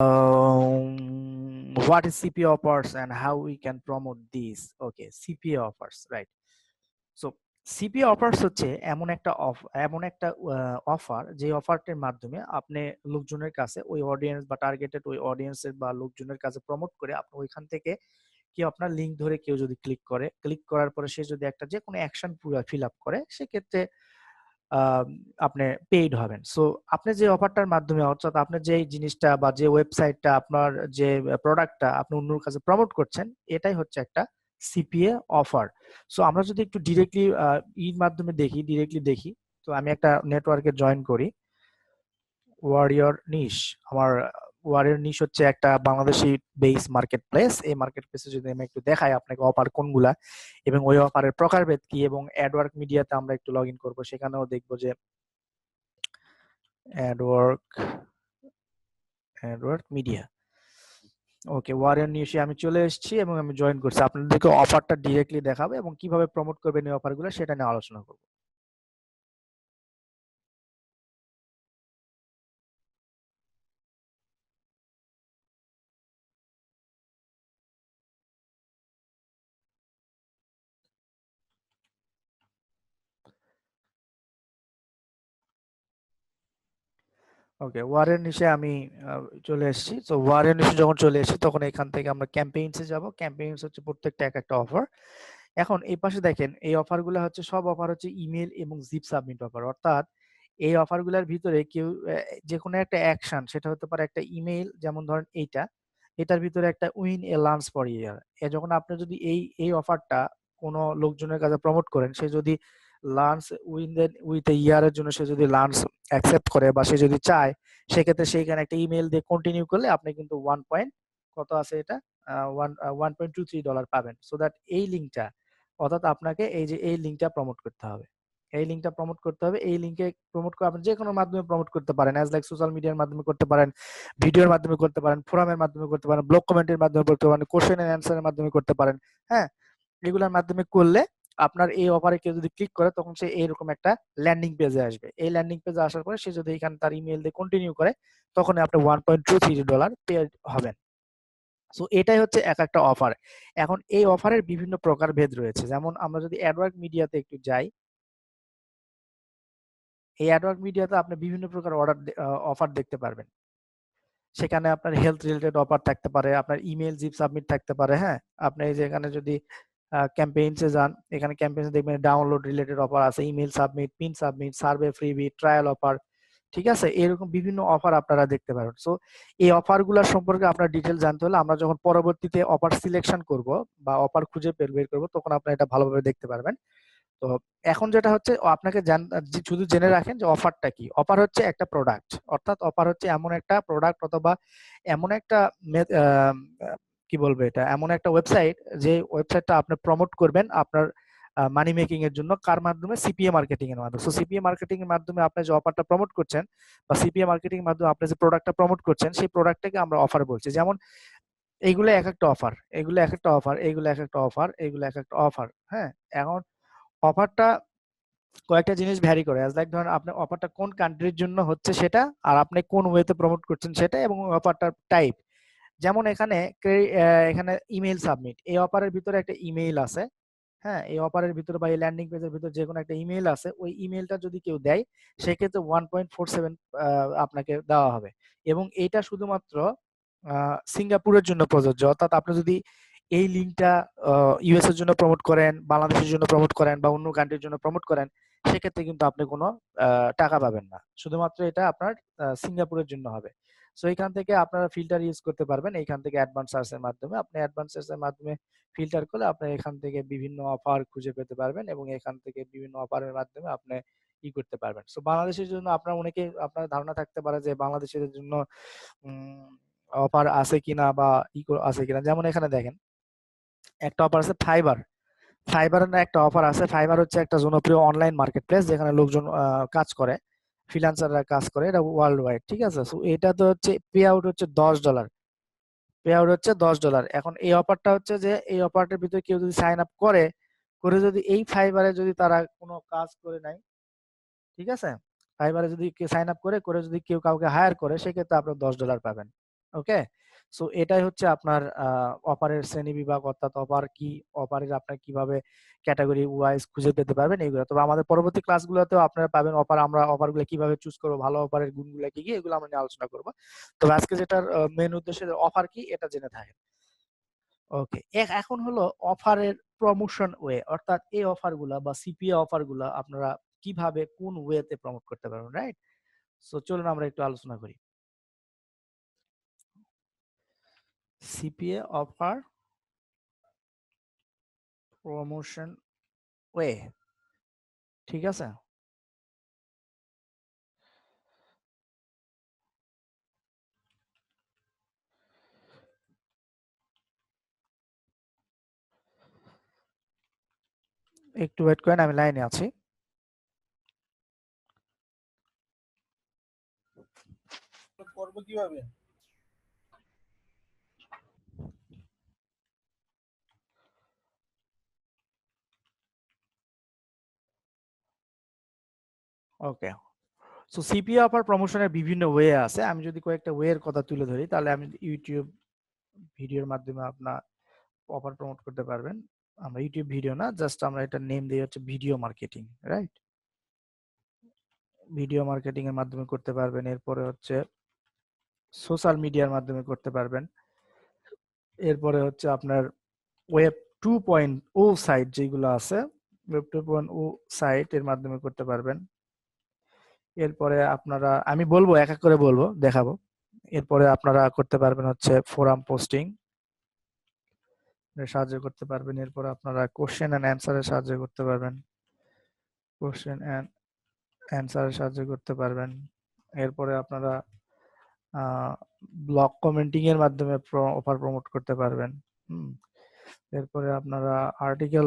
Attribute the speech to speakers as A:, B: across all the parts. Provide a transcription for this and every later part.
A: What is CPA offers and how we can promote these? Okay, CPA offers, right? So CPA offers হচ্ছে এমন একটা offer, যে অফারটির মাধ্যমে আপনি লোকজনের কাছে ওই অডিয়েন্স বা টার্গেটেড ওই অডিয়েন্সের বা লোকজনের কাছে প্রমোট করে আপনি ওইখান থেকে কেউ আপনার লিঙ্ক ধরে কেউ যদি ক্লিক করার পরে সে যদি একটা যে কোনো অ্যাকশন পুরো ফিল আপ করে, সেক্ষেত্রে আপনি পেইড হবেন। সো আপনি যে অফারটার মাধ্যমে, অর্থাৎ আপনি যে জিনিসটা বা যে ওয়েবসাইটটা, আপনার যে প্রোডাক্টটা আপনি অন্যর কাছে প্রমোট করছেন, এটাই হচ্ছে একটা সিপিএ অফার। সো আমরা যদি একটু ডিরেক্টলি দেখি, তো আমি একটা নেটওয়ার্কে জয়েন করি। ওয়ারিয়র নিশ, আমার ওয়ারিয়র নিশ হচ্ছে একটা বাংলাদেশি বেস মার্কেট প্লেস। এই মার্কেট প্লেসে যদি আমি একটু দেখাই আপনাকে অফার কোনগুলা এবং ওই অফারের প্রকারভেদ কি, এবং অ্যাডওয়ার্ক মিডিয়াতে আমরা একটু লগ ইন করবো, সেখানেও দেখবো যে অ্যাডওয়ার্ক মিডিয়া। ওকে, ওয়ারিয়র নিউজে আমি চলে এসেছি এবং আমি জয়েন করছি। আপনাদেরকে অফারটা ডিরেক্টলি দেখাবো এবং কিভাবে প্রমোট করবেন এই অফারগুলো সেটা নিয়ে আলোচনা করব। ওকে, ওয়ারের নিচে আমি চলে এসেছি। তো ওয়ারের নিচে যখন চলে এসেছি তখন এখান থেকে আমরা ক্যাম্পেইনসে যাব। ক্যাম্পেইনস হচ্ছে প্রত্যেকটা এক একটা অফার। এখন এই পাশে দেখেন, এই অফারগুলো হচ্ছে সব অফার হচ্ছে ইমেল এবং জিপ সাবমিট অফার। অর্থাৎ এই অফারগুলোর ভিতরে কেউ যে কোনো একটা অ্যাকশন, সেটা হতে পারে একটা ইমেইল, যেমন ধরেন এটার ভিতরে একটা উইন এ লাঞ্চ ফর ইয়ার। যখন আপনি যদি এই অফারটা কোনো লোকজনের কাছে প্রমোট করেন, সে যদি লাঞ্চ উইথ এ ইয়ারের জন্য সে যদি লাঞ্চ অ্যাকসেপ্ট করে বা সে যদি চায়, সেক্ষেত্রে সেইখানে একটা ইমেল দিয়ে কন্টিনিউ করলে আপনি কিন্তু কত আছে এটা, $1.23 পাবেন। সো দ্যাট এই লিঙ্কটা, অর্থাৎ আপনাকে এই লিঙ্কটা প্রমোট করতে হবে। এই লিঙ্কে প্রমোট করে আপনি যে কোনো মাধ্যমে প্রমোট করতে পারেন, অ্যাজ লাইক সোশ্যাল মিডিয়ার মাধ্যমে করতে পারেন, ভিডিওর মাধ্যমে করতে পারেন, ফোরামের মাধ্যমে করতে পারেন, ব্লগ কমেন্টের মাধ্যমে করতে পারেন, কোশ্চেন এন্ড অ্যান্সারের মাধ্যমে করতে পারেন। হ্যাঁ, এগুলোর মাধ্যমে করলে আপনার এই অফারে কেউ যদি ক্লিক করে, তখন সে এইরকম একটা ল্যান্ডিং পেজে আসবে। এই ল্যান্ডিং পেজে আসার পরে সে যদি এখানে তার ইমেল দিয়ে কন্টিনিউ করে, তখন আপনি $1.23 পে হবেন। সো এটাই হচ্ছে এক একটা অফার। এখন এই অফারের বিভিন্ন প্রকারভেদ রয়েছে। যেমন আমরা যদি অ্যাডওয়ার্ক মিডিয়াতে একটু যাই, এই অ্যাডওয়ার্ক মিডিয়াতে আপনি বিভিন্ন প্রকার অফার দেখতে পারবেন। সেখানে আপনার হেলথ রিলেটেড অফার থাকতে পারে, আপনার ইমেল জিপ সাবমিট থাকতে পারে। হ্যাঁ, আপনি এই যে এখানে যদি ক্যাম্পেইনসে যান, এখানে ক্যাম্পেইনসে দেখবেন ডাউনলোড রিলেটেড অফার আছে, email submit, pin submit, survey freebie, trial offer. ঠিক আছে, এরকম বিভিন্ন অফার আপনারা দেখতে পারেন। সো এই অফারগুলোর সম্পর্কে আপনার ডিটেল জানতে হলে আমরা যখন পরবর্তীতে অফার সিলেকশন করব বা অফার খুঁজে বের করব, তখন আপনারা এটা ভালোভাবে দেখতে পারবেন। তো এখন যেটা হচ্ছে, আপনাকে শুধু জেনে রাখেন যে অফারটা কি। অফার হচ্ছে একটা প্রোডাক্ট, অর্থাৎ অফার হচ্ছে এমন একটা প্রোডাক্ট অথবা এমন একটা কি বলবো, এটা এমন একটা ওয়েবসাইট, যে ওয়েবসাইটটা আপনি প্রমোট করবেন আপনার মানি মেকিং এর জন্য। কার মাধ্যমে? সিপিএ মার্কেটিং এর মাধ্যমে। সো সিপিএ মার্কেটিং এর মাধ্যমে আপনি যে অফারটা প্রমোট করছেন বা সিপিএ মার্কেটিং এর মাধ্যমে আপনি যে প্রোডাক্টটা প্রমোট করছেন, সেই প্রোডাক্টটাকে আমরা অফার বলছি। যেমন এইগুলো এক একটা অফার, এগুলো এক একটা অফার, এগুলো এক একটা অফার, এগুলো এক একটা অফার। হ্যাঁ, এখন অফারটা কয়েকটা জিনিস ভ্যারি করে। লাইক ধরেন আপনার অফারটা কোন কান্ট্রির জন্য হচ্ছে সেটা, আর আপনি কোন ওয়েতে প্রমোট করছেন সেটা, এবং অফারটার টাইপ। যেমন এখানে ইমেইল সাবমিট, এই অফারের ভিতরে একটা ইমেইল আছে। হ্যাঁ, এই অফারের ভিতরে বা এই ল্যান্ডিং পেজের ভিতরে যে কোনো একটা ইমেইল আছে, ওই ইমেইলটা যদি কেউ দেয়, সেক্ষেত্রে 1.47 আপনাকে দেওয়া হবে। এবং এইটা শুধুমাত্র সিঙ্গাপুরের জন্য প্রযোজ্য। অর্থাৎ আপনি যদি এই লিঙ্কটা ইউএস এর জন্য প্রমোট করেন, বাংলাদেশের জন্য প্রমোট করেন বা অন্য কান্ট্রির জন্য প্রমোট করেন, সেক্ষেত্রে কিন্তু আপনি কোনো টাকা পাবেন না। শুধুমাত্র এটা আপনার সিঙ্গাপুরের জন্য হবে। সো এখান থেকে আপনারা ফিল্টার ইউজ করতে পারবেন। এইখান থেকে অ্যাডভান্স সার্চ এর মাধ্যমে, আপনি অ্যাডভান্স সার্চ এর মাধ্যমে ফিল্টার করলে আপনি এখান থেকে বিভিন্ন অফার খুঁজে পেতে পারবেন, এবং এখান থেকে বিভিন্ন অফারের মাধ্যমে আপনি করতে পারবেন। সো বাংলাদেশের জন্য আপনার ধারণা থাকতে পারে যে বাংলাদেশের জন্য অফার আছে কিনা বা আছে কিনা। যেমন এখানে দেখেন, একটা অফার আছে ফাইবার। ফাইবারের না একটা অফার আছে। ফাইবার হচ্ছে একটা জনপ্রিয় অনলাইন মার্কেট প্লেস, যেখানে লোকজন কাজ করে, ফ্রিল্যান্সাররা কাজ করে। এটা ওয়ার্ল্ড ওয়াইড। ঠিক আছে, সো এটা তো হচ্ছে পে আউট হচ্ছে $10। পে আউট হচ্ছে $10। এখন এই অফারটা হচ্ছে যে এই অফারটার ভিতরে কেউ যদি সাইন আপ করে যদি এই ফাইবারে যদি তারা কোনো কাজ করে নাই, ঠিক আছে, ফাইবারে যদি কেউ সাইন আপ করে যদি কেউ কাউকে হায়ার করে, সেক্ষেত্রে আপনার $10 পাবেন। ওকে, সো এটাই হচ্ছে আপনার অফারের শ্রেণী বিভাগ, অর্থাৎ অফার কি, অফারের আপনার কিভাবে ক্যাটাগরি ওয়াইজ খুঁজে পেতে পারবেন এগুলো। তবে আমাদের পরবর্তী ক্লাসগুলোতেও আপনারা পাবেন অফার, আমরা অফারগুলো কিভাবে চুজ করবো, ভালো অফারের গুণগুলো কি কি, এগুলো আমরা নিয়ে আলোচনা করবো। তবে আজকে যেটার মেন উদ্দেশ্য অফার কি এটা জেনে থাকেন। ওকে, এখন হলো অফারের প্রমোশন ওয়ে, অর্থাৎ এই অফারগুলা বা সিপিএ অফারগুলা আপনারা কিভাবে কোন ওয়েতে প্রমোট করতে পারবেন, রাইট? সো চলুন আমরা একটু আলোচনা করি সিপিএ অফার প্রমোশন ওয়ে। ঠিক আছে, একটু ওয়েট করেন, আমি লাইনে আছি। করব কিভাবে? ওকে, সো সিপিএ অফার প্রমোশনের বিভিন্ন ওয়ে আছে। আমি যদি কয়েকটা ওয়ের কথা তুলে ধরি, তাহলে আমি ইউটিউব ভিডিওর মাধ্যমে আপনার অফার প্রমোট করতে পারবেন। আমরা ইউটিউব ভিডিও না, জাস্ট আমরা এটা নেম দিই হচ্ছে video marketing, right? Video marketing এর মাধ্যমে করতে পারবেন। এরপরে হচ্ছে সোশ্যাল মিডিয়ার মাধ্যমে করতে পারবেন। এরপরে হচ্ছে আপনার ওয়েব 2.0 সাইট যেগুলো আছে, ওয়েব 2.0 সাইট এর মাধ্যমে করতে পারবেন। এরপরে আপনারা, আমি বলবো এক এক করে বলবো, দেখাবো। এরপরে আপনারা করতে পারবেন হচ্ছে ফোরাম পোস্টিং সাহায্য করতে পারবেন। এরপর আপনারা কোশ্চেন এন্ড অ্যান্সারের সাহায্য করতে পারবেন, কোশ্চেন এন্ড অ্যান্সারের সাহায্য করতে পারবেন। এরপরে আপনারা ব্লগ কমেন্টিং এর মাধ্যমে অফার প্রমোট করতে পারবেন। হুম, এরপরে আপনারা আর্টিকেল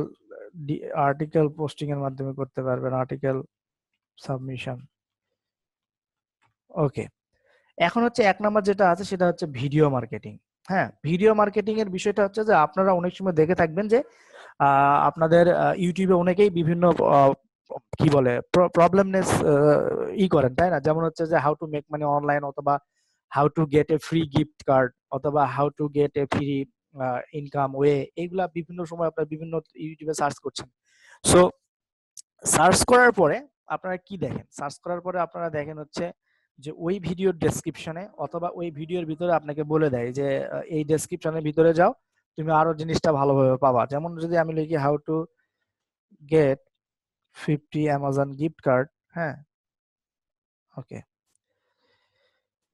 A: আর্টিকেল পোস্টিং এর মাধ্যমে করতে পারবেন, আর্টিকেল সাবমিশন। ওকে, এখন হচ্ছে এক নাম্বার যেটা আছে সেটা হচ্ছে ভিডিও মার্কেটিং। হ্যাঁ, ভিডিও মার্কেটিং এর বিষয়টা হচ্ছে যে আপনারা অনেক সময় দেখে থাকবেন যে আপনাদের ইউটিউবে অনেকেই বিভিন্ন কি বলে প্রবলেমনেস করেন, তাই না? যেমন হচ্ছে যে how to make money online, অথবা how to get a free gift card, অথবা how to get a free income way. এইগুলা বিভিন্ন সময় আপনার বিভিন্ন ইউটিউবে সার্চ করছেন। সো সার্চ করার পরে আপনারা কি দেখেন? সার্চ করার পরে আপনারা দেখেন হচ্ছে যে ওই ভিডিওর ডেসক্রিপশনে অথবা ওই ভিডিওর ভিতরে আপনাকে বলে দেয় যে এই ডেসক্রিপশনের ভিতরে যাও, তুমি আরো জিনিসটা ভালোভাবে পাবা। যেমন যদি আমি লিখি how to gate 50 Amazon gift card, হ্যাঁ, ওকে,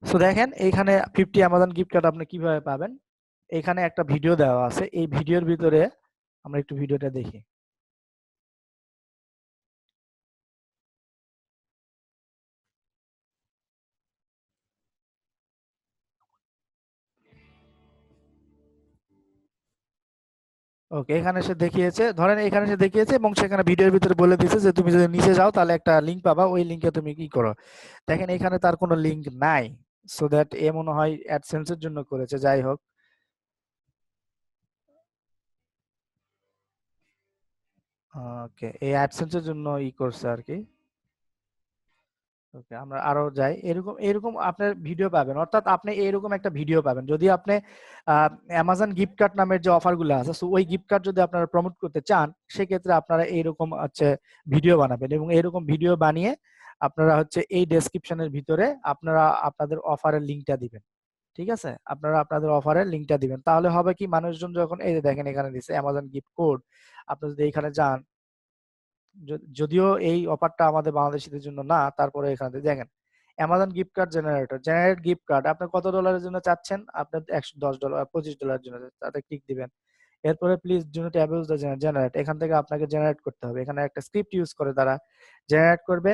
A: সো দেখেন এইখানে 50 অ্যামাজন গিফট কার্ড আপনি কিভাবে পাবেন। এখানে একটা ভিডিও দেওয়া আছে, এই ভিডিওর ভিতরে আমরা একটু ভিডিওটা দেখি। ওকে, এখানে সে দেখিয়েছে, ধরেন এখানে সে দেখিয়েছে এবং সেখানে ভিডিওর ভিতরে বলে দিয়েছে যে তুমি যদি নিচে যাও তাহলে একটা লিংক পাবা, ওই লিংকে তুমি কি করো। দেখেন এখানে তার কোনো লিংক নাই, সো দ্যাট এ মনে হয় অ্যাডসেন্স এর জন্য করেছে, যাই হোক। ওকে, এই অ্যাডসেন্স এর জন্য করছে আর কি। ওকে, আমরা আরো যাই, এরকম এরকম আপনার ভিডিও পাবেন, অর্থাৎ আপনি এরকম একটা ভিডিও পাবেন যদি আপনি অ্যামাজন গিফট কার্ড নামের যে অফারগুলো আছে, সো ওই গিফট কার্ড যদি আপনারা প্রমোট করতে চান, সেক্ষেত্রে আপনারা এইরকম হচ্ছে ভিডিও বানাবেন এবং এরকম ভিডিও বানিয়ে আপনারা হচ্ছে এই ডেসক্রিপশনের ভিতরে আপনারা আপনাদের অফারের লিংকটা দিবেন। ঠিক আছে, আপনারা আপনাদের অফারের লিংকটা দিবেন, তাহলে হবে কি, মানুষজন যখন, এই যে দেখেন এখানে দিছে অ্যামাজন গিফট কোড, আপনি যদি এখানে যান, যদিও এই অফারটা আমাদের বাংলাদেশীদের জন্য না, তারপরে এখানে দেখেন Amazon gift card generator, generate gift card, আপনি কত ডলারের জন্য চাচ্ছেন? আপনার $110, $25 জন্য, তাতে ক্লিক দিবেন। এরপরে please do not abuse the generate, এখান থেকে আপনাকে জেনারেট করতে হবে, এখানে একটা স্ক্রিপ্ট ইউজ করে তারা জেনারেট করবে।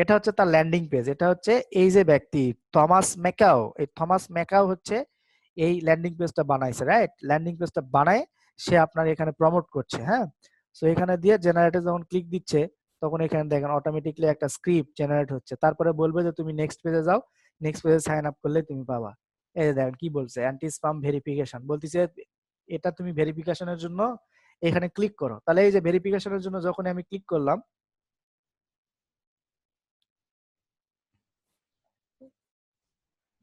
A: এটা হচ্ছে তার ল্যান্ডিং পেজ, এটা হচ্ছে এই যে ব্যক্তি থমাস ম্যাকাও, এই থমাস ম্যাকাও হচ্ছে এই ল্যান্ডিং পেজটা বানাইছে, রাইট? ল্যান্ডিং পেজটা বানায় সে আপনার এখানে প্রমোট করছে, হ্যাঁ। সো এখানে দিয়ে জেনারেটে যখন ক্লিক দিচ্ছে, তখন এখানে দেখেন অটোমেটিকলি একটা স্ক্রিপ্ট জেনারেট হচ্ছে, তারপরে বলবে যে তুমি নেক্সট পেজে যাও, নেক্সট পেজে সাইন আপ করলে তুমি পাবা। এই যে দেখেন কি বলছে, অ্যান্টি স্পাম ভেরিফিকেশন বলতিছে, এটা তুমি ভেরিফিকেশনের জন্য এখানে ক্লিক করো। তাহলে এই যে ভেরিফিকেশনের জন্য যখন আমি ক্লিক করলাম,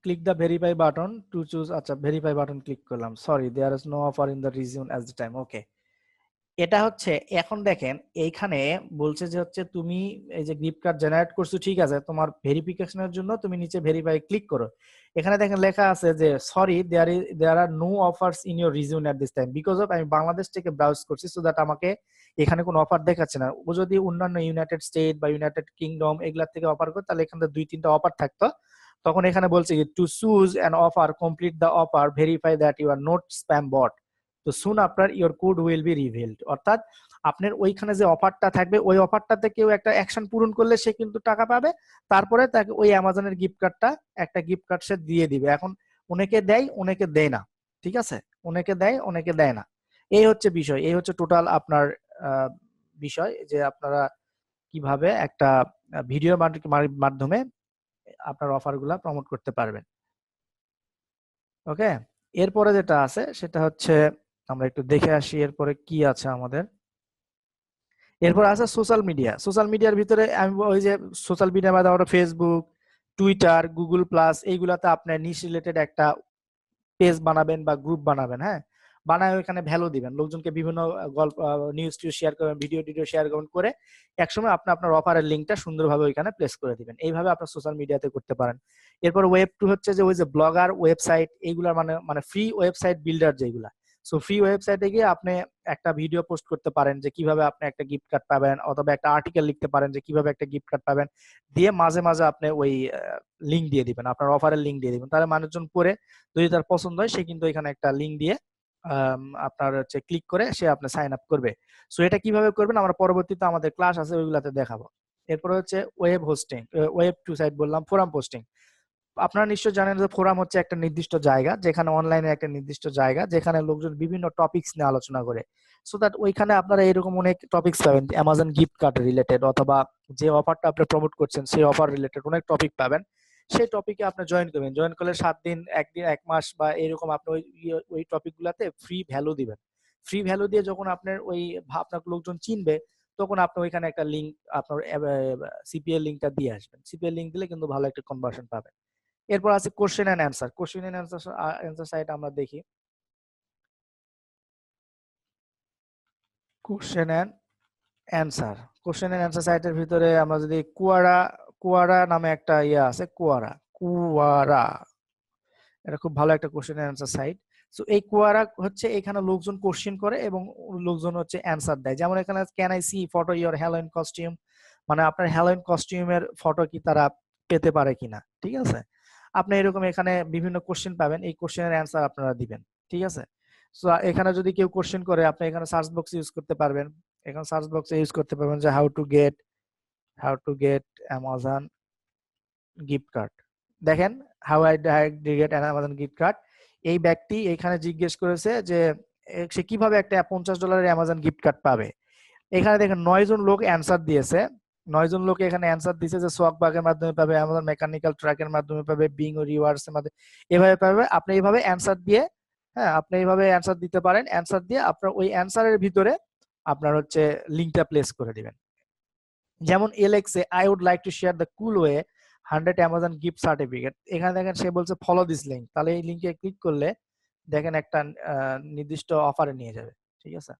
A: click the verify button to choose, আচ্ছা ভেরিফাই বাটন ক্লিক করলাম, sorry there is no offer in the region at the time, okay. এটা হচ্ছে এখন দেখেন এইখানে বলছে যে হচ্ছে তুমি এই যে গিফট কার্ড জেনারেট করছো, ঠিক আছে, তোমার ভেরিফিকেশনের জন্য তুমি নিচে ভেরিফাই ক্লিক করো। এখানে দেখেন লেখা আছে যে sorry there are no offers in your region at this time, because of আমি বাংলাদেশ থেকে ব্রাউজ করছি, সো দ্যাট আমাকে এখানে কোনো অফার দেখাচ্ছে না। ও যদি অন্যান্য ইউনাইটেড স্টেট বা ইউনাইটেড কিংডম এগুলা থেকে অফার করে তাহলে এখানে 2-3টা অফার থাকতো। তখন এখানে বলছে কি to choose an offer complete the offer verify that you are not spam bot, তো soon after your code will be revealed. অর্থাৎ আপনার ওইখানে যে অফারটা থাকবে ওই অফারটাতে কেউ একটা অ্যাকশন পূরণ করলে সে কিন্তু টাকা পাবে, তারপরে তাকে ওই অ্যামাজনের গিফট কার্ডটা একটা গিফট কার্ড সে দিয়ে দিবে। এখন অনেকে দেয় অনেকে দেয় না, ঠিক আছে, অনেকে দেয় অনেকে দেয় না, এই হচ্ছে বিষয়, এই হচ্ছে টোটাল আপনার বিষয় যে আপনারা কিভাবে একটা ভিডিও মাধ্যমে আপনার অফারগুলা প্রমোট করতে পারবেন। ওকে, এরপরে যেটা আছে সেটা হচ্ছে আমরা একটু দেখে আসি এরপরে কি আছে আমাদের। এরপর আছে সোশ্যাল মিডিয়া। সোশ্যাল মিডিয়ার ভিতরে আমি ওই যে সোশ্যাল মিডিয়ার মধ্যে আমরা ফেসবুক, টুইটার, গুগল প্লাস এইগুলাতে আপনার নিশ রিলেটেড একটা পেজ বানাবেন বা গ্রুপ বানাবেন, হ্যাঁ, বানায় ওখানে ভ্যালু দিবেন, লোকজনকে বিভিন্ন গল্প নিউজ টিউজ শেয়ার করবেন, ভিডিও টিডিও শেয়ার করবেন, করে একসময় আপনি আপনার অফারের লিঙ্কটা সুন্দরভাবে ওইখানে প্লেস করে দিবেন। এইভাবে আপনার সোশ্যাল মিডিয়াতে করতে পারেন। এরপর ওয়েব টু হচ্ছে যে ওই যে ব্লগার ওয়েবসাইট এইগুলা মানে মানে ফ্রি ওয়েবসাইট বিল্ডার যেগুলা, সো ফ্রি ওয়েবসাইটে গিয়ে আপনি একটা ভিডিও পোস্ট করতে পারেন যে কিভাবে আপনি একটা গিফট কার্ড পাবেন, অথবা একটা আর্টিকেল লিখতে পারেন যে কিভাবে একটা গিফট কার্ড পাবেন, দিয়ে মাঝে মাঝে আপনি ওই লিঙ্ক দিয়ে দিবেন, আপনার অফারের লিঙ্ক দিয়ে দিবেন, তাহলে মানুষজন পড়ে যদি তার পছন্দ হয় সে কিন্তু এখানে একটা লিঙ্ক দিয়ে আপনার হচ্ছে ক্লিক করে সে আপনি সাইন আপ করবে। সো এটা কিভাবে করবেন আমরা পরবর্তীতে আমাদের ক্লাস আছে ওইগুলাতে দেখাবো। এরপরে হচ্ছে web hosting, web two site বললাম, ফোরাম পোস্টিং। আপনারা নিশ্চয় জানেন যে ফোরাম হচ্ছে একটা নির্দিষ্ট জায়গা, যেখানে অনলাইনে একটা নির্দিষ্ট জায়গা যেখানে লোকজন বিভিন্ন টপিকস নিয়ে আলোচনা করে, সো দ্যাট ওইখানে আপনারা এরকম অনেক টপিকস পাবেন, অ্যামাজন গিফট কার্ড রিলেটেড অথবা যে অফারটা আপনি প্রমোট করছেন সেই অফার রিলেটেড অনেক টপিক পাবেন। সেই টপিকে আপনি জয়েন করবেন, জয়েন করলে 7 দিন, একদিন, 1 মাস বা এরকম আপনি ওই টপিক গুলাতে ফ্রি ভ্যালু দিবেন। ফ্রি ভ্যালু দিয়ে যখন আপনার ওই আপনার লোকজন চিনবে তখন আপনি ওইখানে একটা লিঙ্ক আপনার সিপিএল লিঙ্কটা দিয়ে আসবেন, সিপিএল লিঙ্ক দিলে কিন্তু ভালো একটা কনভার্সন পাবেন। এরপর আছে question and answer. Question and answer site আমরা দেখি। Question and answer, question and answer সাইটের ভিতরে আমরা যদি কুয়ারা, কুয়ারা নামে একটা ইয়ে আছে, কুয়ারা, কুয়ারা, এটা খুব ভালো একটা question and answer site. So এই কুয়ারা হচ্ছে এখানে লোকজন কোশ্চেন করে এবং লোকজন হচ্ছে অ্যান্সার দেয়। যেমন এখানে can I see photo your Halloween costume, মানে আপনার হ্যালোইন কস্টিউমের ফটো কি তারা পেতে পারে কিনা, ঠিক আছে। আপনি এরকম এখানে বিভিন্ন কোশ্চেন পাবেন, এই কোশ্চেনের অ্যান্সার আপনারা দিবেন, ঠিক আছে। সো এখানে যদি কেউ কোশ্চেন করে আপনি এখানে সার্চ বক্স ইউজ করতে পারবেন, এখানে সার্চ বক্সে ইউজ করতে পারবেন যে how to get Amazon gift card. দেখেন how I get an Amazon gift card, এই ব্যক্তি এখানে জিজ্ঞেস করেছে যে সে কিভাবে একটা $50 অ্যামাজন গিফট কার্ড পাবে। এখানে দেখেন 9 জন লোক অ্যান্সার দিয়েছে, 9 জন লোক এখানে অ্যান্সার দিয়েছে যে সোয়াক বাগের মাধ্যমে পাবে, অ্যামাজন মেকানিক্যাল ট্রাকের মাধ্যমে পাবে, বিং ও রিওয়ার্ডস এর মাধ্যমে এভাবে পাবে। আপনি এইভাবে অ্যান্সার দিয়ে, হ্যাঁ আপনি এইভাবে অ্যান্সার দিতে পারেন, অ্যান্সার দিয়ে আপনার ওই অ্যান্সারের ভিতরে আপনার হচ্ছে লিংকটা প্লেস করে দিবেন। যেমন এলেক্সে I would like to share the cool way 100 Amazon gift certificate, এখানে দেখেন সে বলছে ফলো দিস লিঙ্ক, তাহলে এই লিঙ্কে ক্লিক করলে দেখেন একটা নির্দিষ্ট অফারে নিয়ে যাবে, ঠিক আছে,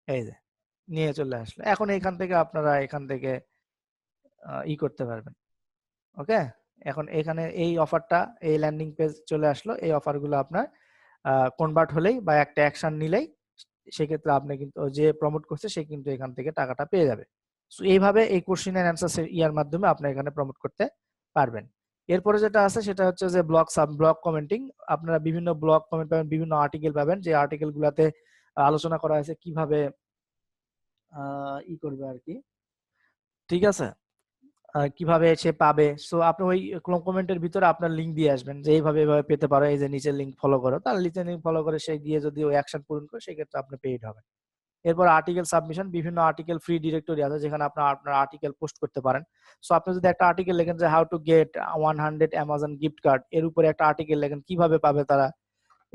A: এই যে নিয়ে চলে আসলো। এখন এখান থেকে আপনারা এখান থেকে ই করতে পারবেন, ওকে। এখন এখানে এই অফারটা, এই ল্যান্ডিং পেজ চলে আসলো, এই অফারগুলো আপনার কনভার্ট হলেই বা একটা অ্যাকশন নিলেই সেক্ষেত্রে আপনি কিন্তু যে প্রমোট করছে সে কিন্তু এখান থেকে টাকাটা পেয়ে যাবে। সো এইভাবে এই কোশ্চেন এন্ড অ্যান্সার ইয়ার মাধ্যমে আপনি এখানে প্রমোট করতে পারবেন। এরপরে যেটা আছে সেটা হচ্ছে যে ব্লগ কমেন্টিং। আপনারা বিভিন্ন ব্লগ কমেন্ট পাবেন, বিভিন্ন আর্টিকেল পাবেন, যে আর্টিকেল গুলাতে আলোচনা করা হয়েছে কিভাবে ই করবে আর কি, ঠিক আছে, কিভাবে সে পাবে। সো আপনি ওই কমেন্টের ভিতরে আপনার লিংক দিয়ে আসবেন যে এইভাবে এইভাবে পেতে পারো, এই যে নিচের লিংক ফলো করো, তার নিচের লিংক ফলো করে সে গিয়ে যদি ওই অ্যাকশন পূরণ করে সেক্ষেত্রে আপনি পেইড হবেন। এরপর আর্টিকেল সাবমিশন, বিভিন্ন আর্টিকেল ফ্রি ডিরেক্টরি আছে যেখানে আপনার আপনার আর্টিকেল পোস্ট করতে পারেন। সো আপনি যদি একটা আর্টিকেল লেখেন যে how to gate 100 Amazon gift card, এর উপরে একটা আর্টিকেল লেখেন কিভাবে পাবে তারা,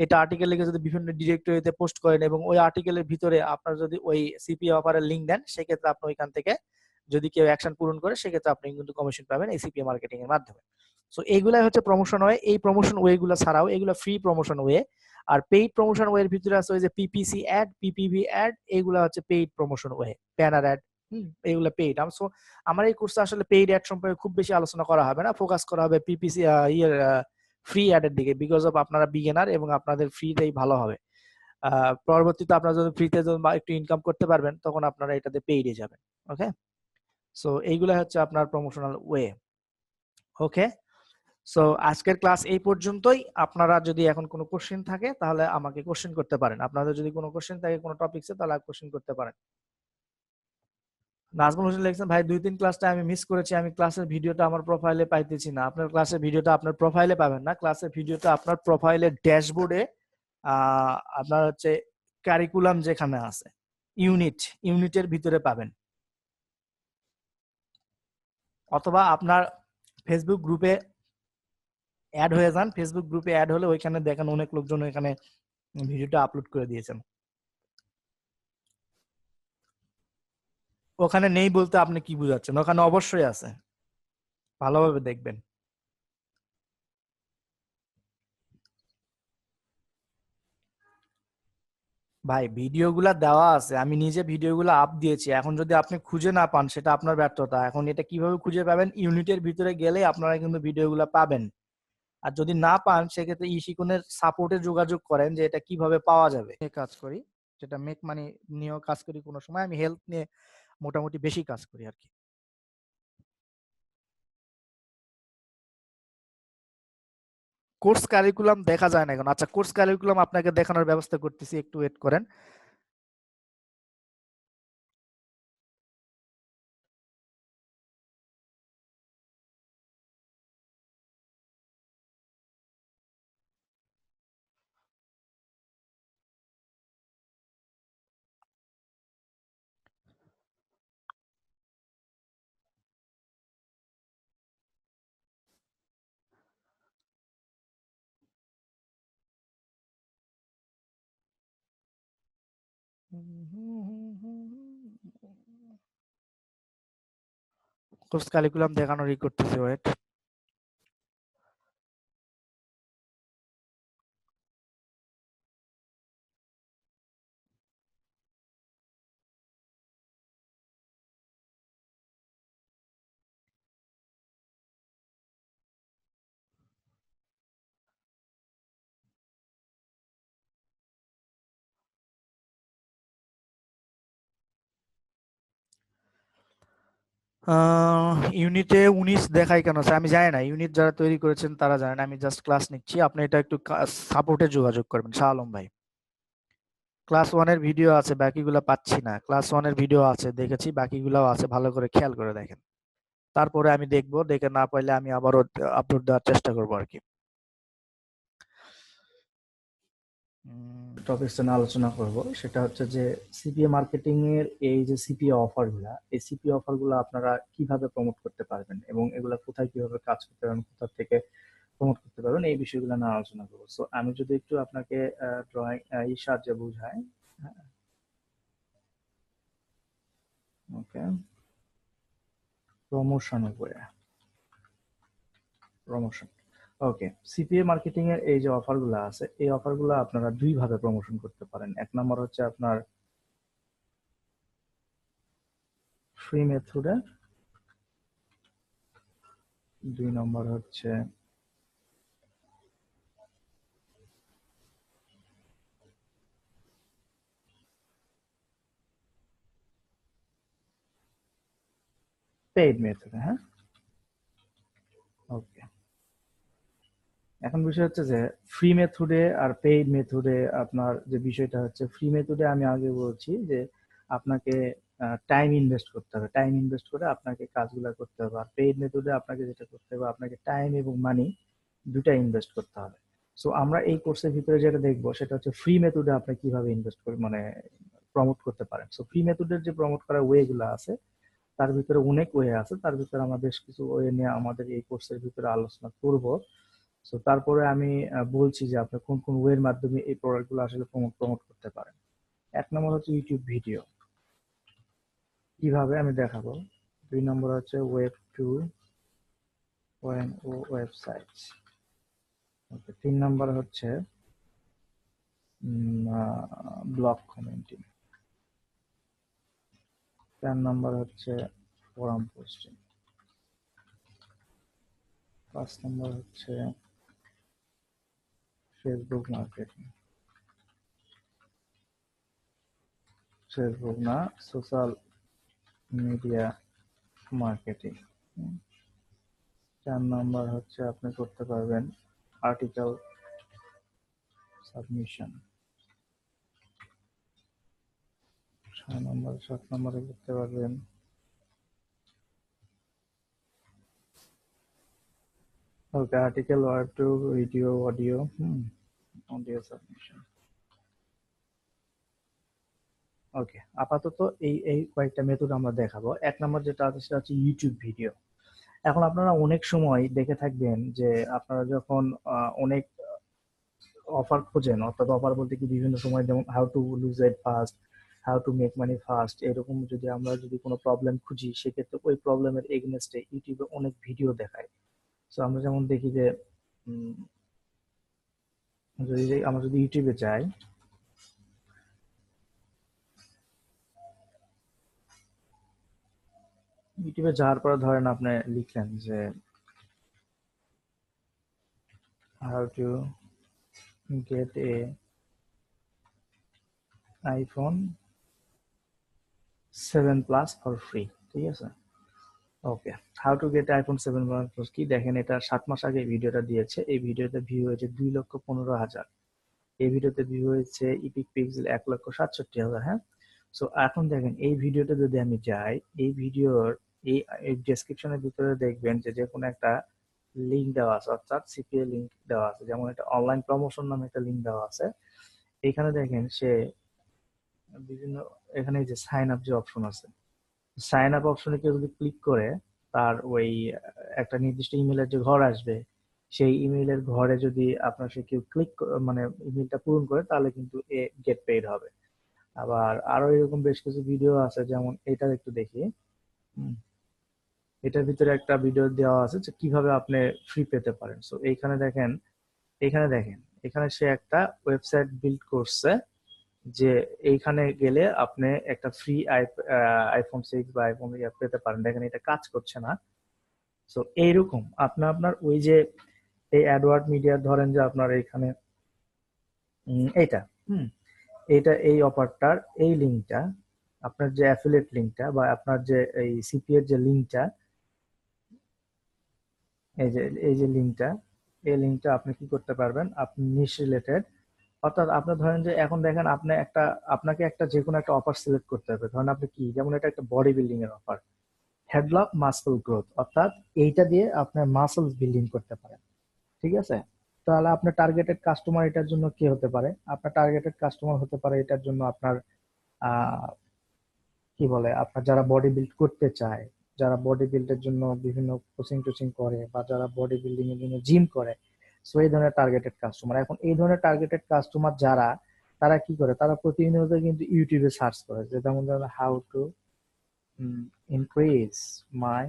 A: এটা আর্টিকেল লিখে যদি বিভিন্ন ডিরেক্টরিতে পোস্ট করেন এবং ওই আর্টিকেলের ভিতরে আপনার যদি ওই সিপি অফারের লিংক দেন সেক্ষেত্রে আপনি ওইখান থেকে যদি কেউ অ্যাকশন পূরণ করে সেক্ষেত্রে আপনি কিন্তু কমিশন পাবেন এই সিপিএ মার্কেটিং এর মাধ্যমে। সো এইগুলাই হচ্ছে প্রমোশন ওয়ে। এই প্রমোশন ওয়ে গুলো ছাড়াও এগুলো ফ্রি প্রমোশন ওয়ে। আর পেইড প্রমোশন ওয়ে এর ভিতরে আছে ওই যে পিপিসি অ্যাড, পিপিভি অ্যাড, এগুলা হচ্ছে paid promotion way, banner add, এগুলো পেইড। সো আমার এই কোর্সে আসলে পেইড অ্যাড সম্পর্কে খুব বেশি আলোচনা করা হবে না, ফোকাস করা হবে পিপিসি ফ্রি অ্যাডের দিকে, বিকজ অফ আপনারা বিগিনার এবং আপনাদের ফ্রিতেই ভালো হবে। পরবর্তীতে আপনারা যদি ফ্রিতে একটু ইনকাম করতে পারবেন তখন আপনারা এটাতে পেইডে যাবেন। ওকে, সো এইগুলা হচ্ছে আপনার প্রমোশনাল ওয়ে। ওকে, সো আজকের ক্লাস এই পর্যন্তই। আপনারা যদি এখন কোনো কোশ্চেন থাকে তাহলে আমাকে কোশ্চেন করতে পারেন। আপনাদের যদি কোনো কোশ্চেন থাকে কোনো টপিকসে তাহলে কোশ্চেন করতে পারেন। নাজমুল হোসেন লিখছেন, ভাই 2-3 ক্লাসটা আমি মিস করেছি, আমি ক্লাসের ভিডিওটা আমার প্রোফাইলে পাইতেছি না। আপনার ক্লাসের ভিডিওটা আপনার প্রোফাইলে পাবেন না, ক্লাসের ভিডিওটা আপনার প্রোফাইলের ড্যাশবোর্ডে আপনার হচ্ছে কারিকুলাম যেখানে আছে ইউনিটের ভিতরে পাবেন, অথবা আপনার ফেসবুক গ্রুপে অ্যাড হয়ে যান। ফেসবুক গ্রুপে অ্যাড হলে ওইখানে দেখেন অনেক লোকজন এখানে ভিডিওটা আপলোড করে দিয়েছেন। ওখানে নেই বলতে আপনি কি বুঝাচ্ছেন? ওখানে অবশ্যই আছে, ভালোভাবে দেখবেন। ভাই ভিডিওগুলা দেওয়া আছে, আমি নিজে ভিডিওগুলো আপ দিয়েছি। এখন যদি আপনি খুঁজে না পান সেটা আপনার ব্যর্থতা। এখন এটা কিভাবে খুঁজে পাবেন? ইউনিটের ভিতরে গেলে আপনারা কিন্তু ভিডিওগুলো পাবেন। আর যদি না পান সেক্ষেত্রে ইশিকনের সাপোর্টে যোগাযোগ করেন যে এটা কিভাবে পাওয়া যাবে। কাজ করি, যেটা মেক মানি নিয়েও কাজ করি, কোনো সময় আমি হেল্প নিয়ে মোটামুটি বেশি কাজ করি আর কি। কোর্স কারিকুলাম দেখা যায় না এখন। আচ্ছা, কোর্স কারিকুলাম আপনাকে দেখানোর ব্যবস্থা করতেছি, একটু ওয়েট করেন। কোর্স কারিকুলাম দেখানোর ই করতেছি, ওয়েট। ইউনিটে 19 দেখাই কেন স্যার? আমি জানি না, ইউনিট যারা তৈরি করেছেন তারা জানেন, আমি জাস্ট ক্লাস নিচ্ছি। আপনি এটা একটু সাপোর্টে যোগাযোগ করবেন, শাহ আলম ভাই। ক্লাস 1 এর ভিডিও আছে, বাকিগুলো পাচ্ছি না। ক্লাস 1 এর ভিডিও আছে, দেখেছি, বাকিগুলোও আছে, ভালো করে খেয়াল করে দেখেন। তারপরে আমি দেখবো, দেখে না পাইলে আমি আবারও আপলোড দেওয়ার চেষ্টা করবো আর কি। টপিকস নিয়ে আলোচনা করব, সেটা হচ্ছে যে সিপিএ মার্কেটিং এর এই যে সিপিএ অফারগুলা, এই সিপিএ অফারগুলো আপনারা কিভাবে প্রমোট করতে পারবেন এবং এগুলা কোথায় কিভাবে কাজ করতে পারবেন, কোথা থেকে প্রমোট করতে পারবেন, এই বিষয়গুলো নিয়ে আলোচনা করবো। সো আমি যদি একটু আপনাকে ড্রয়িং এই সাহায্যে বুঝাই। হ্যাঁ, ওকে, প্রমোশন উপরে, প্রমোশন। ওকে, সিপিএ মার্কেটিং এর এই যে অফারগুলো আছে, এই অফারগুলো আপনারা দুই ভাবে প্রমোশন করতে পারেন। এক নম্বর হচ্ছে আপনার ফ্রি মেথডে, দুই নম্বর হচ্ছে পেইড মেথডে। হ্যাঁ, ওকে। এখন বিষয় হচ্ছে যে ফ্রি মেথডে আর পেইড মেথডে আপনার যে বিষয়টা হচ্ছে, ফ্রি মেথডে আমি আগে বলছি যে আপনাকে টাইম ইনভেস্ট করতে হবে, টাইম ইনভেস্ট করে আপনাকে কাজগুলো করতে হবে। আর পেইড মেথডে আপনাকে যেটা করতে হবে, আপনাকে টাইম এবং মানি দুটা ইনভেস্ট করতে হবে। সো আমরা এই কোর্সের ভিতরে যেটা দেখবো সেটা হচ্ছে ফ্রি মেথডে আপনি কিভাবে ইনভেস্ট করে মানে প্রমোট করতে পারেন। সো ফ্রি মেথডের যে প্রমোট করার ওয়ে গুলো আছে, তার ভিতরে অনেক ওয়ে আছে, তার ভিতরে আমরা বেশ কিছু ওয়ে নিয়ে আমাদের এই কোর্সের ভিতরে আলোচনা করব। সো তারপরে আমি বলছি যে আপনি কোন কোন ওয়ের মাধ্যমে এই প্রোডাক্ট গুলো আসলে প্রমোট করতে পারেন। এক নম্বর হচ্ছে ইউটিউব ভিডিও, কিভাবে আমি দেখাবো। দুই নম্বর হচ্ছে ওয়েব টু O ওয়েবসাইটস। ওকে, 3 নাম্বার হচ্ছে ব্লগ কমেন্টিং। 4 নাম্বার হচ্ছে ফোরাম পোস্টিং। 5 নাম্বার হচ্ছে ফেসবুক মার্কেটিং। ফেসবুক না, সোশ্যাল মিডিয়া মার্কেটিং। 4 নাম্বার হচ্ছে আপনি করতে পারবেন আর্টিকেল সাবমিশন। 6 নাম্বার 7 নাম্বারে করতে পারবেন okay article, word to video, audio, audio submission. Okay, আপাতত এই এই কয়েকটা মেথড আমরা দেখাবো। 1 নাম্বার যেটা আছে সেটা হচ্ছে ইউটিউব ভিডিও। এখন আপনারা অনেক সময় দেখে থাকবেন যে আপনারা যখন অনেক অফার খোঁজেন, অর্থাৎ অফার বলতে কি বিভিন্ন সময় যেমন how to lose weight fast, how to make money fast, এরকম যদি আমরা যদি কোনো প্রবলেম খুঁজি সেক্ষেত্রে ওই প্রবলেমের এগেনস্টে ইউটিউবে অনেক ভিডিও দেখায়। সো আমরা যেমন দেখি যে আমরা যদি ইউটিউবে যাই, ইউটিউবে যাওয়ার পরে ধরেন আপনি লিখলেন যে how to get a iPhone 7 plus for free, ঠিক আছে। Okay, how to get iPhone 7 plus কি দেখেন, এটা 7 মাস আগে ভিডিওটা দিয়েছে। এই ভিডিওতে ভিউ হয়েছে 2,15,000। এই ভিডিওতে ভিউ হয়েছে ইপিক পিক্সেল 1,67,000। হ্যাঁ, সো এখন দেখেন এই ভিডিওটা যদি আমি যাই, এই ভিডিওর এই ডেসক্রিপশনের ভিতরে দেখবেন যে যে কোনো একটা লিঙ্ক দেওয়া আছে, অর্থাৎ সিপিএ লিঙ্ক দেওয়া আছে। যেমন এটা অনলাইন প্রমোশন নামে একটা লিঙ্ক দেওয়া আছে। এখানে দেখেন সে বিভিন্ন, এখানে যে সাইন আপ যে অপশন আছে, সাইন আপ অপশনে কেউ যদি ক্লিক করে তার ওই একটা নির্দিষ্ট ইমেলের যে ঘর আসবে, সেই ইমেলের ঘরে যদি আপনার সে কেউ ক্লিক মানে ইমেলটা পূরণ করে তাহলে কিন্তু এ গেট পেইড হবে। আবার আরো এরকম বেশ কিছু ভিডিও আছে, যেমন এটা একটু দেখি। এটার ভিতরে একটা ভিডিও দেওয়া আছে যে কিভাবে আপনি ফ্রি পেতে পারেন। সো এইখানে দেখেন, এখানে দেখেন, এখানে সে একটা ওয়েবসাইট বিল্ড করছে যে এইখানে গেলে আপনি একটা ফ্রি আইফোন 6 বা আইফোন পেতে পারেন। দেখেন এটা কাজ করছে না। সো এইরকম আপনার ওই যে এই অ্যাডওয়ার্ড মিডিয়া ধরেন যে আপনার এখানে এইটা এইটা এই অফারটার এই লিঙ্কটা, আপনার যে অ্যাফিলিয়েট লিঙ্কটা বা আপনার যে এই সিপি এর যে লিঙ্কটা, এই যে লিঙ্কটা, এই লিঙ্কটা আপনি কি করতে পারবেন, আপনি নিশ রিলেটেড, অর্থাৎ আপনি ধরেন যে এখন দেখেন আপনি একটা, আপনাকে একটা যে কোনো একটা অফার সিলেক্ট করতে হবে। ধরেন আপনি কি, যেমন এটা একটা বডি বিল্ডিং এর অফার, হেডলক মাসল গ্রোথ, অর্থাৎ এইটা দিয়ে আপনার মাসল বিল্ডিং করতে পারেন, ঠিক আছে। তাহলে আপনার টার্গেটেড কাস্টমার এটার জন্য কি হতে পারে, আপনার টার্গেটেড কাস্টমার হতে পারে এটার জন্য আপনার আহ কি বলে, আপনার যারা বডি বিল্ড করতে চায়, যারা বডি বিল্ডের জন্য বিভিন্ন কোচিং টোচিং করে, বা যারা বডি বিল্ডিং এর জন্য জিম করে। সো এই ধরনের টার্গেটেড কাস্টমার, এখন এই ধরনের টার্গেটেড কাস্টমার যারা, তারা কি করে, তারা প্রতিনিয়ত কিন্তু ইউটিউবে সার্চ করে যে যেমন ধরেন how to increase my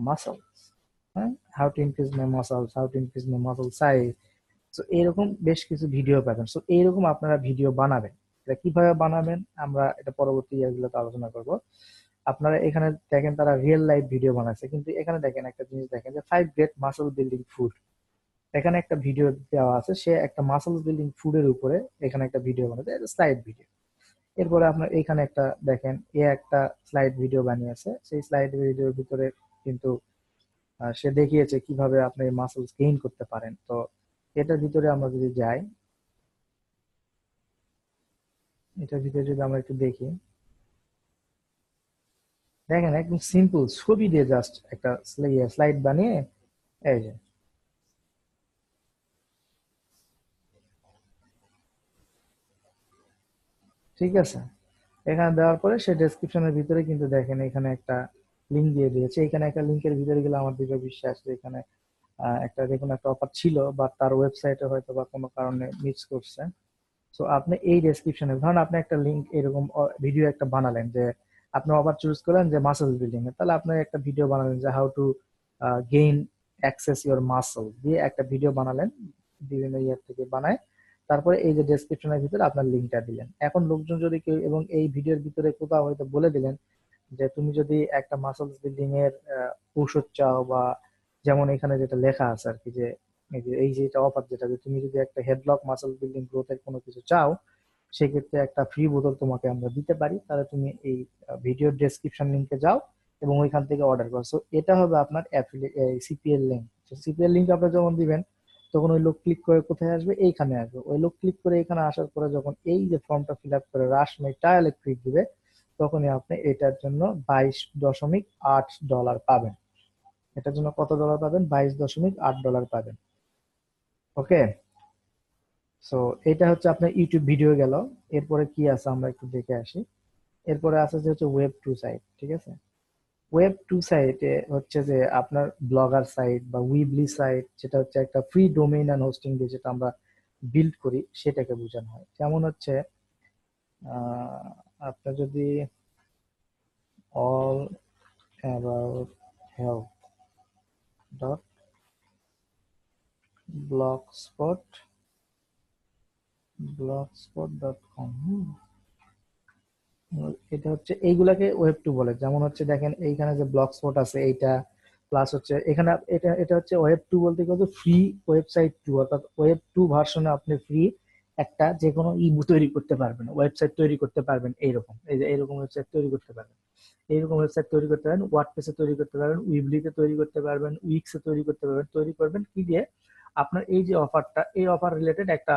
A: muscles, হ্যাঁ, how to increase my muscles, how to increase my muscle size. So এরকম বেশ কিছু ভিডিও পাবেন। সো এইরকম আপনারা ভিডিও বানাবেন। এটা কিভাবে বানাবেন আমরা এটা পরবর্তী ইয়ারগুলোতে আলোচনা করব। আপনারা এখানে দেখেন তারা রিয়েল লাইফ ভিডিও বানাচ্ছে, কিন্তু এখানে দেখেন একটা জিনিস, দেখেন যে 5 গ্রেট মাসল বিল্ডিং ফুড, এখানে একটা ভিডিও দেওয়া আছে, সে একটা মাসল বিল্ডিং ফুডের উপরে এখানে একটা ভিডিও বানাচ্ছে, স্লাইড ভিডিও। এরপরে আপনার এখানে একটা দেখেন এ একটা স্লাইড ভিডিও বানিয়েছে, সেই স্লাইড ভিডিওর ভিতরে কিন্তু সে দেখিয়েছে কিভাবে আপনি মাসলস গেইন করতে পারেন। তো এটার ভিতরে আমরা যদি যাই, এটার ভিতরে যদি আমরা একটু দেখি, দেখেন একদম সিম্পল ছবি দিয়ে জাস্ট একটা স্লাইড বানিয়ে, এই যে ঠিক আছে, এখানে দেওয়ার পরে সে ডেসক্রিপশনের ভিতরে কিন্তু দেখেন এখানে একটা লিঙ্ক দিয়ে দিয়েছে। এখানে একটা লিঙ্কের ভিতরে গেলে আমার দৃঢ় বিশ্বাস যে এখানে একটা দেখুন একটা অফার ছিল, বা তার ওয়েবসাইটে হয়তো বা কোনো কারণে মিস করছে। সো আপনি এই ডেসক্রিপশনে ধরুন আপনি একটা লিঙ্ক এরকম ভিডিও একটা বানালেন যে আপনি আবার চুজ করলেন যে মাসল বিল্ডিং এর, তাহলে আপনি একটা ভিডিও বানালেন যে how to gain
B: access your muscle দিয়ে একটা ভিডিও বানালেন, বিভিন্ন ইয়ার থেকে বানায়, তারপরে এই যে ডেসক্রিপশনের ভিতরে আপনার লিঙ্কটা দিলেন। এখন লোকজন যদি কেউ, এবং এই ভিডিওর ভিতরে কোথাও হয়তো বলে দিলেন যে তুমি যদি একটা মাসলস বিল্ডিং এর ঔষধ চাও, বা যেমন এখানে যেটা লেখা আছে আর কি, যে এই যে এটা অফার, যেটা যে তুমি যদি একটা হেডলক মাসল বিল্ডিং গ্রোথের কোনো কিছু চাও, সেক্ষেত্রে একটা ফ্রি বোতল তোমাকে আমরা দিতে পারি, তাহলে তুমি এই ভিডিওর ডেসক্রিপশন লিংকে যাও এবং ওইখান থেকে অর্ডার করো। সো এটা হবে আপনার সিপিএল লিঙ্ক। সিপিএল লিঙ্ক আপনি যখন দিবেন, তখন ওই লোক ক্লিক করে কোথায় আসবে, এইখানে আসবে। ওই লোক ক্লিক করে এখানে আসার পরে যখন এই যে ফর্মটা ফিল আপ করে রাশ মাই টায়ালে ক্লিক দিবে, তখনই আপনি এটার জন্য $22.8 পাবেন। এটার জন্য কত ডলার পাবেন? $22.8 পাবেন। ওকে, সো এটা হচ্ছে আপনার ইউটিউব ভিডিও গেল। এরপরে কি আছে আমরা একটু দেখে আসি। এরপরে আছে যে হচ্ছে ওয়েব টু সাইট। ঠিক আছে, ওয়েব টু সাইটে হচ্ছে যে আপনার ব্লগার সাইট বা উইবলি সাইট, যেটা হচ্ছে একটা ফ্রি ডোমেইন এন্ড হোস্টিং দিয়ে যেটা আমরা বিল্ড করি, সেটাকে বোঝানো হয়। যেমন হচ্ছে আপনার যদি all about health dot blogspot blogspot.com, এটা হচ্ছে এইগুলাকে ওয়েব টু বলে। যেমন হচ্ছে দেখেন এইখানে যে ব্লগ স্পট আছে এইটা, প্লাস হচ্ছে এখানে এটা এটা হচ্ছে ওয়েব টু বলতে কিন্তু ফ্রি ওয়েবসাইট টু, অর্থাৎ ওয়েব টু ভার্সনে আপনি ফ্রি একটা যে কোনো ই তৈরি করতে পারবেন, ওয়েবসাইট তৈরি করতে পারবেন। এইরকম এই যে এইরকম ওয়েবসাইট তৈরি করতে পারবেন, এইরকম ওয়েবসাইট তৈরি করতে পারবেন, ওয়ার্ডপ্রেসে তৈরি করতে পারবেন, উইবলিতে তৈরি করতে পারবেন, উইক্সে তৈরি করতে পারবেন। তৈরি করবেন কি দিয়ে? আপনার এই যে অফারটা, এই অফার রিলেটেড একটা,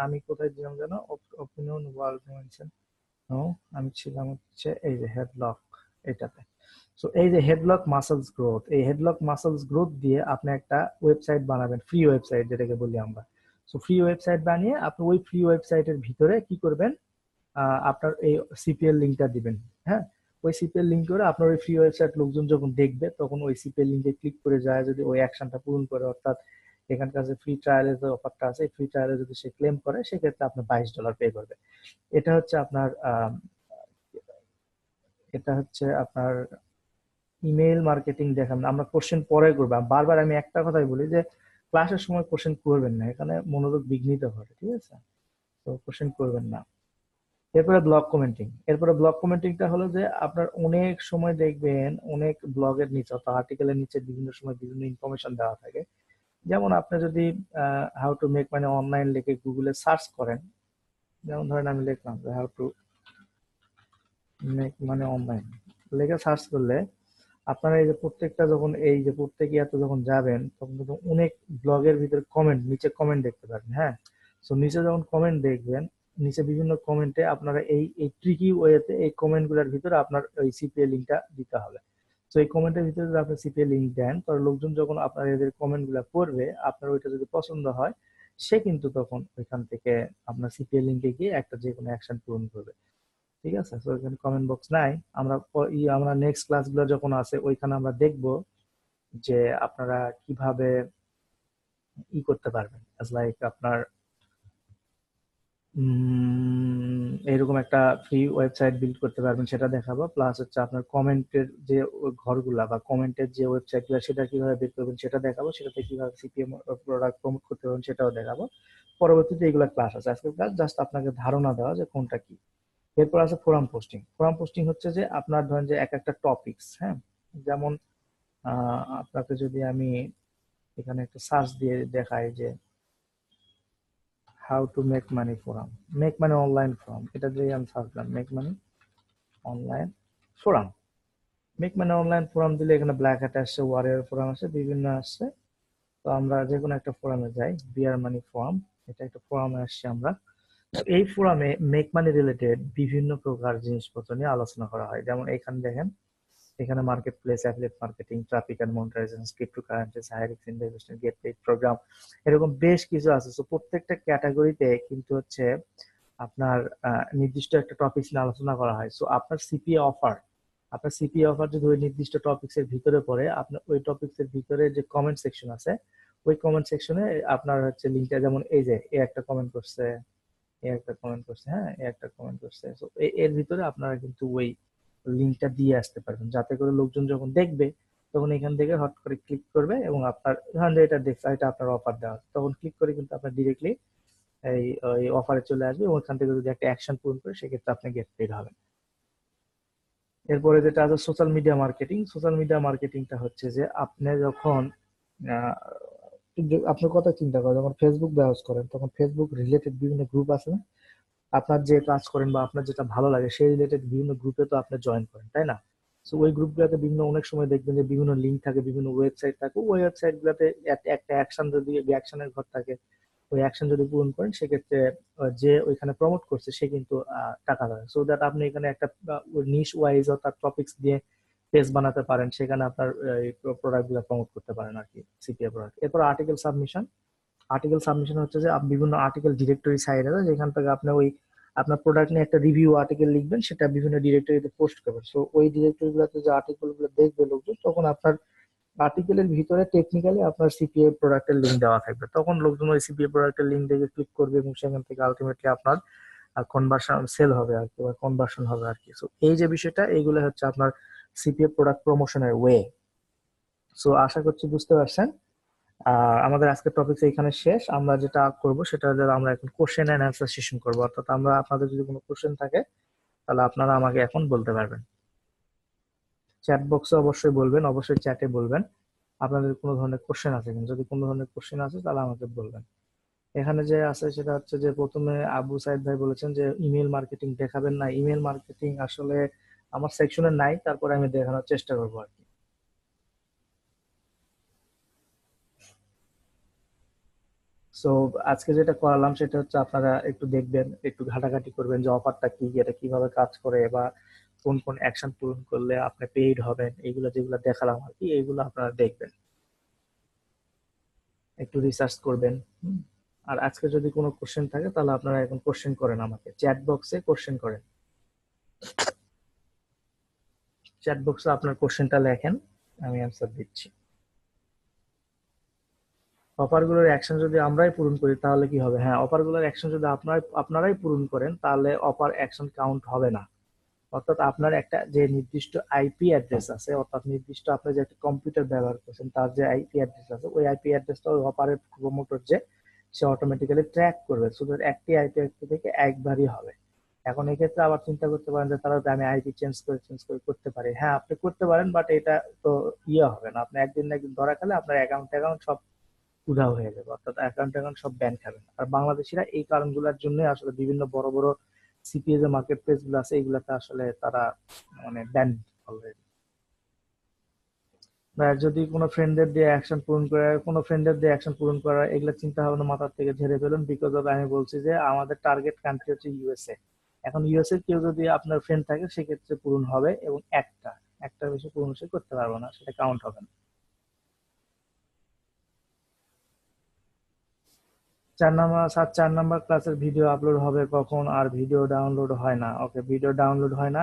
B: আমি কোথায় দিলাম যেন, অপিনিয়ন ওয়ার্ল্ড মেনশন, নো, আমি ছিলাম হচ্ছে এই যে হেডলক এটাতে। সো এই যে হেডলক মাসলস গ্রোথ, এই হেডলক মাসলস গ্রোথ দিয়ে আপনি একটা ওয়েবসাইট বানাবেন, ফ্রি ওয়েবসাইট যেটাকে বলি আমরা। সো ফ্রি ওয়েবসাইট বানিয়ে আপনি ওই ফ্রি ওয়েবসাইটের ভিতরে কি করবেন, আপনার এই সিপিএল লিঙ্কটা দিবেন। হ্যাঁ, ওই সিপিএল লিঙ্ক করে আপনার ওই ফ্রি ওয়েবসাইট লোকজন যখন দেখবে, তখন ওই সিপিএল লিঙ্কে ক্লিক করে যায়, যদি ওই অ্যাকশনটা পূরণ করে, অর্থাৎ এখানকার যে ফ্রি ট্রায়ালের যে অফারটা আছে, ফ্রি ট্রায়ালে যদি সে ক্লেম করে, সেক্ষেত্রে আপনি $22 পে করবে। এটা হচ্ছে আপনার এটা হচ্ছে আপনার ইমেইল মার্কেটিং। দেখান আমরা কোশ্চেন পরে করবো, বারবার আমি একটা কথাই বলি যে ক্লাসের সময় কোশ্চেন করবেন না, এখানে মনোযোগ বিঘ্নিত হয়। ঠিক আছে, তো কোশ্চেন করবেন না। এরপরে ব্লগ কমেন্টিং। এরপরে ব্লগ কমেন্টিংটা হলো যে আপনার অনেক সময় দেখবেন অনেক ব্লগের নিচে অথবা আর্টিকেলের নিচে বিভিন্ন সময় বিভিন্ন ইনফরমেশন দেওয়া থাকে। যেমন আপনি যদি হাউ টু মেক মানে অনলাইন লিখে গুগলে সার্চ করেন, যেমন ধরেন আমি লিখলাম যে হাউ টু মেক মানে অনলাইন লেখা সার্চ করলে, আপনারা এই যে প্রত্যেকটা যখন এই যে প্রত্যেক ইয়াতে যখন যাবেন, তখন কিন্তু অনেক ব্লগের ভিতরে কমেন্ট, নিচে কমেন্ট দেখতে পাবেন। হ্যাঁ, সো নিচে যখন কমেন্ট দেখবেন, নিচে বিভিন্ন কমেন্টে আপনারা এই এই ট্রিকি ওয়েতে এই কমেন্ট গুলার ভিতরে আপনার ওই সিপিএ লিঙ্কটা দিতে হবে। তো এই কমেন্টের ভিতরে যদি আপনি সিপিএ লিঙ্ক দেন, তাহলে লোকজন যখন আপনার এদের কমেন্ট গুলা পড়বে, আপনার ওইটা যদি পছন্দ হয়, সে কিন্তু তখন ওইখান থেকে আপনার সিপিএ লিঙ্কে গিয়ে একটা যে কোনো অ্যাকশন পূরণ করবে। ঠিক আছে, তো এখানে কমেন্ট বক্স নাই। আমরা আমরা নেক্সট ক্লাসগুলো যখন আছে, ওইখানে আমরা দেখব যে আপনারা কিভাবে করতে পারবেন, লাইক আপনার এইরকম একটা ফ্রি ওয়েবসাইট বিল্ড করতে পারবেন, সেটা দেখাবো। প্লাস হচ্ছে আপনার কমেন্টের যে ঘরগুলা বা কমেন্টের যে ওয়েবসাইট গুলা, সেটা কিভাবে বের করবেন সেটা দেখাবো। সেটাতে কিভাবে সিপিএম প্রোডাক্ট প্রমোট করতে পারবেন সেটাও দেখাবো। পরবর্তীতে এগুলা ক্লাস আছে, আজকের ক্লাস জাস্ট আপনাকে ধারণা দেওয়া যে কোনটা কি। এরপর আছে ফোরাম পোস্টিং। ফোরাম পোস্টিং হচ্ছে যে আপনার ধরেন যে এক একটা টপিকস, হ্যাঁ, যেমন আপনাকে যদি আমি এখানে একটা সার্চ দিয়ে দেখাই যে how to make money forum, make money online forum, এটা দিয়ে আমি সার্চ দিলাম make money online forum. Make money online forum দিলে এখানে ব্ল্যাক হ্যাট আসছে, ওয়ারিয়র ফোরাম আসছে, বিভিন্ন আসছে। তো আমরা যে কোনো একটা ফোরামে যাই, বিয়ার মানি ফোরাম, এটা একটা ফোরামে আসছি আমরা। এই ফোরামে মেক মানি রিলেটেড বিভিন্ন প্রকার জিনিসপত্র নিয়ে আলোচনা করা হয়। যেমন এখানে দেখেন, এখানে market place, affiliate marketing, traffic and monetization, cryptocurrencies, high risk investment, get paid program, এরকম বেশ কিছু আছে। তো প্রত্যেকটা ক্যাটাগরিতে কিন্তু হচ্ছে আপনার নির্দিষ্ট একটা টপিক নিয়ে আলোচনা করা হয়। সো আপনার সিপিএ অফার যদি ওই নির্দিষ্ট টপিকস এর ভিতরে পড়ে, আপনার ওই টপিকস এর ভিতরে যে কমেন্ট সেকশন আছে, ওই কমেন্ট সেকশনে আপনার হচ্ছে লিঙ্কটা, যেমন এই যে এ একটা কমেন্ট করছে, এ একটা কমেন্ট করছে, হ্যাঁ, এ একটা কমেন্ট করছে, তো এর ভিতরে আপনারা কিন্তু ওই লিঙ্কটা দিয়ে আসতে পারবেন, যাতে করে লোকজন যখন দেখবে, তখন এখান থেকে হট করে ক্লিক করবে এবং আপনার এখান থেকে এটা দেখছে এটা আপনার অফার দেওয়া আছে, তখন ক্লিক করে কিন্তু আপনার ডিরেক্টলি এই ওই অফারে চলে আসবে এবং ওখান থেকে যদি একটা অ্যাকশন পূরণ করে সেক্ষেত্রে আপনি গেট পেড হবেন। এরপরে যেটা আছে social media marketing. Social media মার্কেটিংটা হচ্ছে যে আপনি যখন আহ, আপনার কথা চিন্তা করেন, যখন ফেসবুক ব্রাউজ করেন তখন ফেসবুক রিলেটেড বিভিন্ন গ্রুপ আছে না, আপনার যে কাজ করেন বা আপনার যেটা ভালো লাগে সেই রিলেটেড বিভিন্ন গ্রুপে তো আপনি জয়েন করেন, তাই না? তো ওই গ্রুপগুলোতে বিভিন্ন অনেক সময় দেখবেন যে বিভিন্ন লিঙ্ক থাকে, বিভিন্ন ওয়েবসাইট থাকে, ওই ওয়েবসাইট গুলোতে একটা অ্যাকশন যদি অ্যাকশনের ঘর থাকে, ওই অ্যাকশন যদি পূরণ করেন সেক্ষেত্রে যে ওইখানে প্রমোট করছে সে কিন্তু টাকা পাবে। সো দ্যাট আপনি এখানে একটা নিশ ওয়াইজ অর্থাৎ টপিকস দিয়ে পেজ বানাতে পারেন, সেখানে আপনার প্রোডাক্ট গুলো প্রমোট করতে পারেন আর কি, সিপিএ প্রোডাক্ট। এরপর আর্টিকেল সাবমিশন। আর্টিকেল সাবমিশন হচ্ছে যে বিভিন্ন আর্টিকেল ডিরেক্টরি সাইট আছে যেখান থেকে আপনি ওই আপনার প্রোডাক্ট নিয়ে একটা রিভিউ আর্টিকেল লিখবেন, সেটা বিভিন্ন ডিরেক্টরিতে পোস্ট করবেন। সো ওই ডিরেক্টরি গুলোতে যে আর্টিকেল গুলো দেখবে লোকজন, তখন আপনার আর্টিকেলের ভিতরে টেকনিক্যালি আপনার সিপিএ প্রোডাক্টের লিঙ্ক দেওয়া থাকবে, তখন লোকজন ওই সিপিএ প্রোডাক্টের লিঙ্ক দেখে ক্লিক করবে এবং সেখান থেকে আলটিমেটলি আপনার কনভার্সন সেল হবে আর কি, বা কনভার্সন হবে আর কি। সো এই যে বিষয়টা, এইগুলো হচ্ছে আপনার সিপিএ প্রোডাক্ট প্রমোশনের ওয়ে। সো আশা করছি বুঝতে পারছেন। আমাদের আজকের টপিক এখানে শেষ। আমরা যেটা করব সেটা হলো আমরা এখন কোশ্চেন এন্ড অ্যান্সার সেশন করব, অর্থাৎ আমরা আপনাদের যদি কোনো কোশ্চেন থাকে তাহলে আপনারা আমাকে এখন বলতে পারবেন। চ্যাট বক্সে অবশ্যই বলবেন, অবশ্যই চ্যাটে বলবেন আপনাদের কোনো ধরনের কোশ্চেন আছে কিনা। যদি কোনো ধরনের কোশ্চেন আছে তাহলে আমাকে বলবেন। এখানে যে আছে সেটা হচ্ছে যে প্রথমে আবু সাইদ ভাই বলেছেন যে ইমেল মার্কেটিং দেখাবেন না। ইমেল মার্কেটিং আসলে আমার সেকশনে নাই, তারপরে আমি দেখানোর চেষ্টা করবো আর কি। সো আজকে যেটা করালাম সেটা হচ্ছে আপনারা একটু দেখবেন, একটু ঘাটাঘাটি করবেন যে অফারটা কি, এটা কিভাবে কাজ করে, বা কোন কোন অ্যাকশন পূরণ করলে আপনি পেইড হবেন, এইগুলো যেগুলো দেখালাম আর কি, এইগুলো আপনারা দেখবেন, একটু রিসার্চ করবেন। হুম। আর আজকে যদি কোনো কোশ্চেন থাকে তাহলে আপনারা এখন কোশ্চেন করেন, আমাকে চ্যাট বক্সে কোশ্চেন করেন। চ্যাট বক্সে আপনার কোশ্চেনটা লেখেন, আমি অ্যান্সার দিচ্ছি। অফার গুলোর অ্যাকশন যদি আমরাই পূরণ করি তাহলে কি হবে? হ্যাঁ, অফার গুলোর অ্যাকশন যদি আপনারাই পূরণ করেন তাহলে অফার অ্যাকশন কাউন্ট হবে না। অর্থাৎ আপনার একটা যে নির্দিষ্ট আইপি অ্যাড্রেস আছে, অর্থাৎ নির্দিষ্ট আপনি যে একটা কম্পিউটার ব্যবহার করছেন তার যে আইপি অ্যাড্রেস আছে, ওই আইপি অ্যাড্রেসটা ওই অপারের প্রমোটর যে সে অটোমেটিক্যালি ট্র্যাক করবে, শুধু একটি আইপি অ্যাড্রেস থেকে একবারই হবে। এখন এক্ষেত্রে আবার চিন্তা করতে পারেন যে তারা আমি আইপি চেঞ্জ করে করতে পারি। হ্যাঁ, আপনি করতে পারেন, বাট এটা তো হবে না। আপনি একদিন না একদিন ধরা খেলে আপনার অ্যাকাউন্ট সব উধাও হয়ে যাবে, অর্থাৎ অ্যাকাউন্ট সব ব্যান খাবেন। আর বাংলাদেশিরা এই কারণগুলোর জন্য আসলে বিভিন্ন বড় বড় সিপিএ যে মার্কেট প্লেস গুলো আছে এগুলাতে আসলে তারা মানে ব্যান অলরেডি। যদি কোনো ফ্রেন্ডদের দিয়ে অ্যাকশন পূরণ করা, এগুলা চিন্তা ভাবনা মাথার থেকে ঝেড়ে ফেলুন। বিকজ অফ আমি বলছি যে আমাদের টার্গেট কান্ট্রি হচ্ছে ইউএসএ। এখন ইউএসএ কেউ যদি আপনার ফ্রেন্ড থাকে সেক্ষেত্রে পূরণ হবে, এবং একটা বেশি পূরণ সে করতে পারবো না, সেটা কাউন্ট হবে না। 4 নাম্বার ক্লাসের ভিডিও আপলোড হবে কখন? আর ভিডিও ডাউনলোড হয় না। ওকে, ভিডিও ডাউনলোড হয় না।